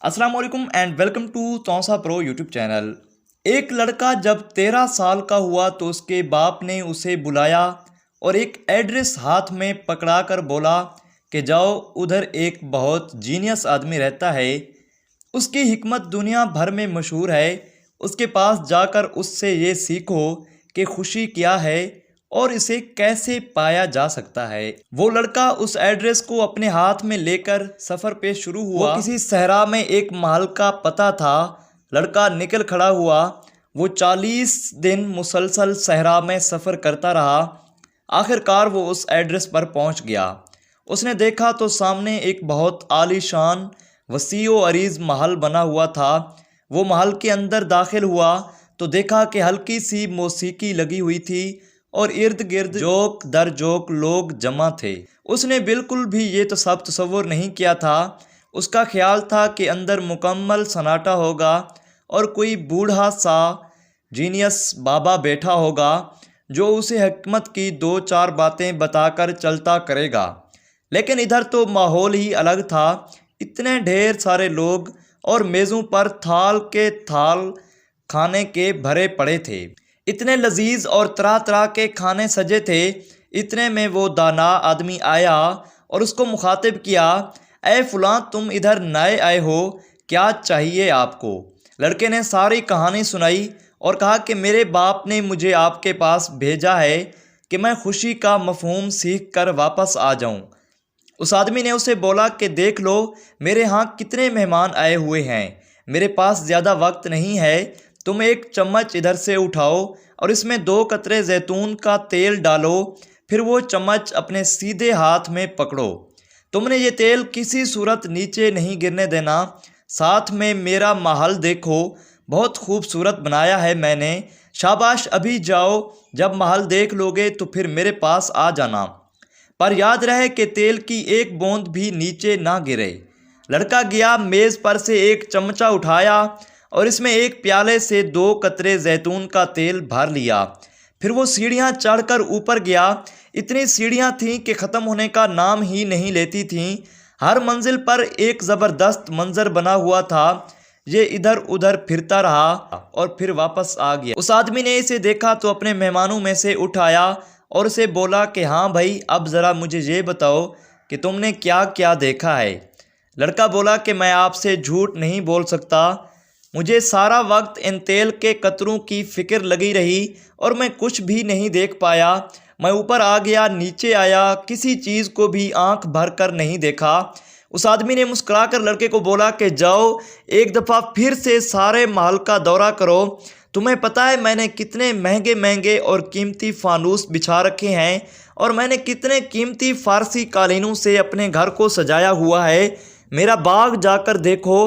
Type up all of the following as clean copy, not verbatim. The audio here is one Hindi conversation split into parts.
अस्सलाम वालेकुम and welcome to Tausa pro YouTube channel. एक लड़का जब 13 साल का हुआ तो उसके बाप ने उसे बुलाया और एक एड्रेस हाथ में पकड़ाकर बोला कि जाओ, उधर एक बहुत जीनियस आदमी रहता है, उसकी हिकमत दुनिया भर में मशहूर है, उसके पास जाकर उससे ये सीखो कि खुशी क्या है और इसे कैसे पाया जा सकता है। वो लड़का उस एड्रेस को अपने हाथ में लेकर सफ़र पे शुरू हुआ। वो किसी सहरा में एक महल का पता था। लड़का निकल खड़ा हुआ। वो 40 दिन मुसलसल सहरा में सफ़र करता रहा। आखिरकार वो उस एड्रेस पर पहुंच गया। उसने देखा तो सामने एक बहुत आलीशान वसीओ अरीज़ महल बना हुआ था। वो महल के अंदर दाखिल हुआ तो देखा कि हल्की सी मौसीकी लगी हुई थी और इर्द गिर्द जोक दर जोक लोग जमा थे। उसने बिल्कुल भी ये तो सब तसव्वुर नहीं किया था। उसका ख्याल था कि अंदर मुकम्मल सन्नाटा होगा और कोई बूढ़ा सा जीनियस बाबा बैठा होगा जो उसे हिकमत की 2-4 बातें बताकर चलता करेगा। लेकिन इधर तो माहौल ही अलग था। इतने ढेर सारे लोग और मेज़ों पर थाल के थाल खाने के भरे पड़े थे। इतने लजीज और तरह तरह के खाने सजे थे। इतने में वो दाना आदमी आया और उसको मुखातिब किया, ऐ फुलां, तुम इधर नए आए हो, क्या चाहिए आपको? लड़के ने सारी कहानी सुनाई और कहा कि मेरे बाप ने मुझे आपके पास भेजा है कि मैं खुशी का मफहूम सीख कर वापस आ जाऊं। उस आदमी ने उसे बोला कि देख लो, मेरे यहाँ कितने मेहमान आए हुए हैं, मेरे पास ज़्यादा वक्त नहीं है, तुम एक चम्मच इधर से उठाओ और इसमें 2 कतरे जैतून का तेल डालो, फिर वो चम्मच अपने सीधे हाथ में पकड़ो। तुमने ये तेल किसी सूरत नीचे नहीं गिरने देना। साथ में मेरा महल देखो, बहुत खूबसूरत बनाया है मैंने। शाबाश, अभी जाओ, जब महल देख लोगे तो फिर मेरे पास आ जाना, पर याद रहे कि तेल की एक बूंद भी नीचे ना गिरे। लड़का गया, मेज़ पर से एक चमचा उठाया और इसमें एक प्याले से 2 कतरे जैतून का तेल भर लिया। फिर वो सीढ़ियाँ चढ़कर ऊपर गया। इतनी सीढ़ियाँ थीं कि ख़त्म होने का नाम ही नहीं लेती थीं। हर मंजिल पर एक ज़बरदस्त मंजर बना हुआ था। ये इधर उधर फिरता रहा और फिर वापस आ गया। उस आदमी ने इसे देखा तो अपने मेहमानों में से उठाया और उसे बोला कि हाँ भाई, अब ज़रा मुझे ये बताओ कि तुमने क्या क्या देखा है। लड़का बोला कि मैं आपसे झूठ नहीं बोल सकता, मुझे सारा वक्त इन तेल के कतरों की फ़िक्र लगी रही और मैं कुछ भी नहीं देख पाया। मैं ऊपर आ गया, नीचे आया, किसी चीज़ को भी आंख भर कर नहीं देखा। उस आदमी ने मुस्कुराकर लड़के को बोला कि जाओ, एक दफ़ा फिर से सारे महल का दौरा करो। तुम्हें पता है मैंने कितने महंगे महंगे और कीमती फानूस बिछा रखे हैं और मैंने कितने कीमती फ़ारसी कालीनों से अपने घर को सजाया हुआ है। मेरा बाग जाकर देखो,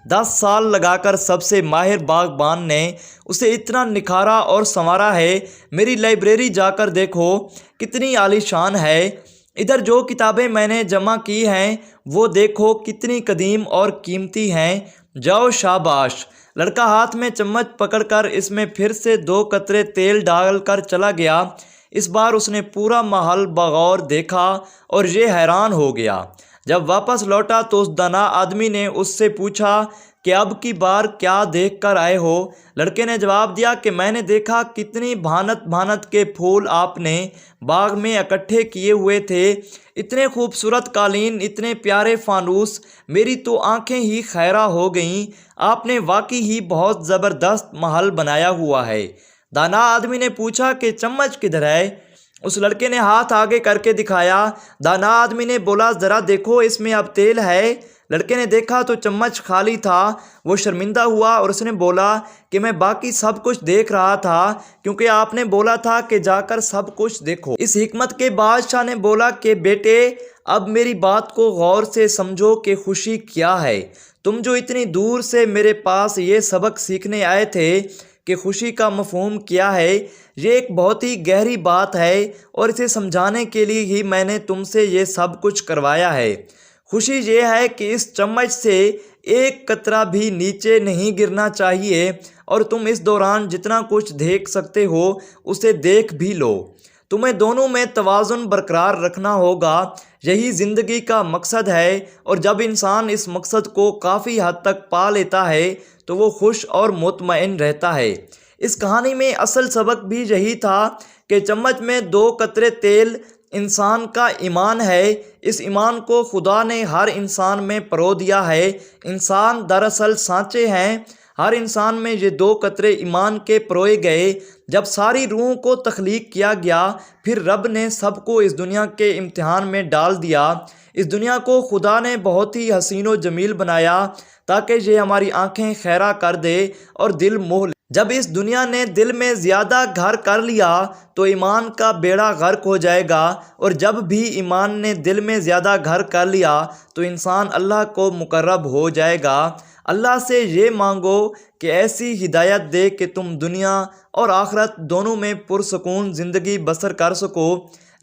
10 साल लगाकर सबसे माहिर बागबान ने उसे इतना निखारा और संवारा है। मेरी लाइब्रेरी जाकर देखो, कितनी आलीशान है। इधर जो किताबें मैंने जमा की हैं वो देखो, कितनी कदीम और कीमती हैं। जाओ, शाबाश। लड़का हाथ में चम्मच पकड़कर इसमें फिर से 2 कतरे तेल डालकर चला गया। इस बार उसने पूरा महल बगौर देखा और ये हैरान हो गया। जब वापस लौटा तो उस दाना आदमी ने उससे पूछा कि अब की बार क्या देख कर आए हो? लड़के ने जवाब दिया कि मैंने देखा कितनी भानत भानत के फूल आपने बाग में इकट्ठे किए हुए थे, इतने खूबसूरत कालीन, इतने प्यारे फानूस, मेरी तो आंखें ही खैरा हो गईं। आपने वाकई ही बहुत ज़बरदस्त महल बनाया हुआ है। दाना आदमी ने पूछा कि चम्मच किधर है? उस लड़के ने हाथ आगे करके दिखाया। दाना आदमी ने बोला, ज़रा देखो, इसमें अब तेल है। लड़के ने देखा तो चम्मच खाली था। वो शर्मिंदा हुआ और उसने बोला कि मैं बाकी सब कुछ देख रहा था क्योंकि आपने बोला था कि जाकर सब कुछ देखो। इस हिकमत के बादशाह ने बोला कि बेटे, अब मेरी बात को गौर से समझो कि खुशी क्या है। तुम जो इतनी दूर से मेरे पास ये सबक सीखने आए थे कि खुशी का मफहूम क्या है, ये एक बहुत ही गहरी बात है और इसे समझाने के लिए ही मैंने तुमसे ये सब कुछ करवाया है। खुशी ये है कि इस चम्मच से एक कतरा भी नीचे नहीं गिरना चाहिए और तुम इस दौरान जितना कुछ देख सकते हो उसे देख भी लो। तुम्हें दोनों में तवाज़ुन बरकरार रखना होगा। यही ज़िंदगी का मकसद है और जब इंसान इस मकसद को काफ़ी हद तक पा लेता है तो वो खुश और मुतमईन रहता है। इस कहानी में असल सबक भी यही था कि चम्मच में 2 कतरे तेल इंसान का ईमान है। इस ईमान को खुदा ने हर इंसान में परो दिया है। इंसान दरअसल सांचे हैं। हर इंसान में ये 2 कतरे ईमान के परोए गए। जब सारी रूहों को तख्लीक किया गया फिर रब ने सबको इस दुनिया के इम्तिहान में डाल दिया। इस दुनिया को खुदा ने बहुत ही हसीन व जमील बनाया ताकि ये हमारी आंखें खैरा कर दे और दिल मोह ले। जब इस दुनिया ने दिल में ज़्यादा घर कर लिया तो ईमान का बेड़ा गर्क हो जाएगा और जब भी ईमान ने दिल में ज़्यादा घर कर लिया तो इंसान अल्लाह को मुकर्रब हो जाएगा। अल्लाह से ये मांगो कि ऐसी हिदायत दे कि तुम दुनिया और आखिरत दोनों में पुरसकून ज़िंदगी बसर कर सको।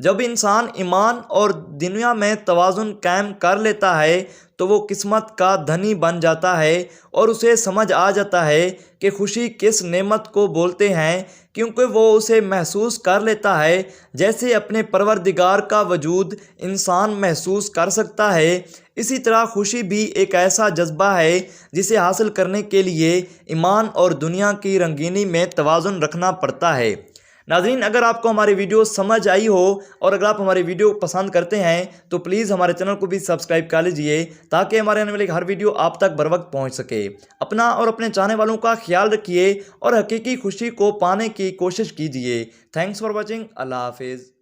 जब इंसान ईमान और दुनिया में तवाज़ुन कायम कर लेता है तो वो किस्मत का धनी बन जाता है और उसे समझ आ जाता है कि खुशी किस नेमत को बोलते हैं, क्योंकि वो उसे महसूस कर लेता है जैसे अपने परवरदिगार का वजूद इंसान महसूस कर सकता है। इसी तरह खुशी भी एक ऐसा जज्बा है जिसे हासिल करने के लिए ईमान और दुनिया की रंगीनी में तवाज़ुन रखना पड़ता है। नाज़रीन, अगर आपको हमारी वीडियो समझ आई हो और अगर आप हमारी वीडियो पसंद करते हैं तो प्लीज़ हमारे चैनल को भी सब्सक्राइब कर लीजिए ताकि हमारे आने वाली हर वीडियो आप तक बर वक्त पहुँच सके। अपना और अपने चाहने वालों का ख्याल रखिए और हकीकी खुशी को पाने की कोशिश कीजिए। Thanks for watching. अल्लाह हाफिज़।